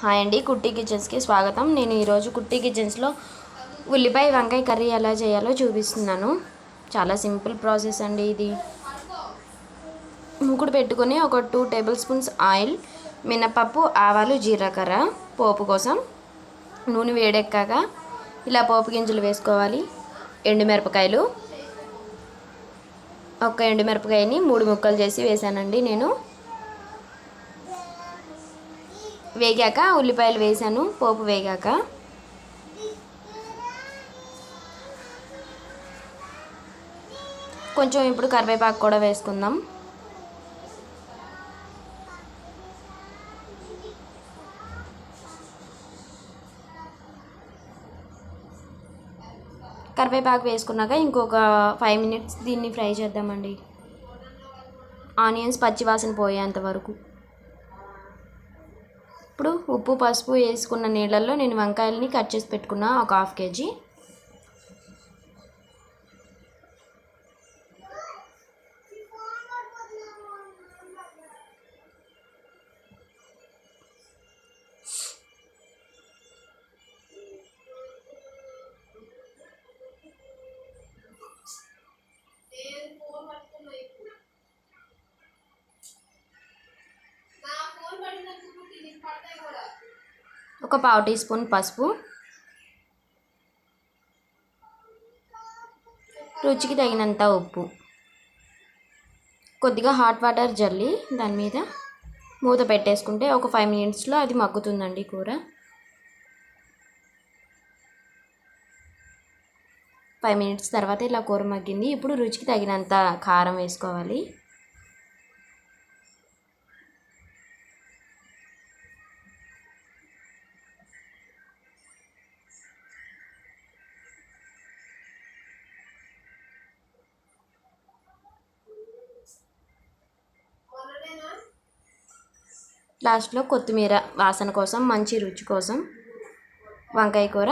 Hi అండి, కుట్టి కిచెన్స్కి స్వాగతం. నేను ఈరోజు కుట్టి కిచెన్స్లో ఉల్లిపాయ వంకాయ కర్రీ ఎలా చేయాలో చూపిస్తున్నాను. చాలా సింపుల్ ప్రాసెస్ అండి ఇది. మూకుడు పెట్టుకొని ఒక 2 టేబుల్ స్పూన్స్ ఆయిల్, మినపప్పు, ఆవాలు, జీలకర్ర పోపు కోసం. నూనె వేడెక్కాక ఇలా పోపు గింజలు వేసుకోవాలి. ఎండుమిరపకాయలు, ఒక ఎండుమిరపకాయని 3 ముక్కలు చేసి వేసానండి నేను. వేగాక ఉల్లిపాయలు వేసాను. పోపు వేగాక కొంచెం ఇప్పుడు కరివేపాకు కూడా వేసుకుందాం. కరివేపాకు వేసుకున్నాక ఇంకొక 5 మినిట్స్ దీన్ని ఫ్రై చేద్దామండి, ఆనియన్స్ పచ్చివాసన పోయేంత వరకు. ఇప్పుడు ఉప్పు పసుపు వేసుకున్న నీళ్ళల్లో నేను వంకాయలని కట్ చేసి పెట్టుకున్నా, ఒక 1/2 కేజీ. ఒక 1/2 టీ స్పూన్ పసుపు, రుచికి తగినంత ఉప్పు, కొద్దిగా హాట్ వాటర్ జల్లి దాని మీద మూత పెట్టేసుకుంటే ఒక 5 మినిట్స్లో అది మగ్గుతుందండి కూర. 5 మినిట్స్ తర్వాత ఇలా కూర మగ్గింది. ఇప్పుడు రుచికి తగినంత కారం వేసుకోవాలి. లాస్ట్లో కొత్తిమీర వాసన కోసం, మంచి రుచి కోసం వంకాయ కూర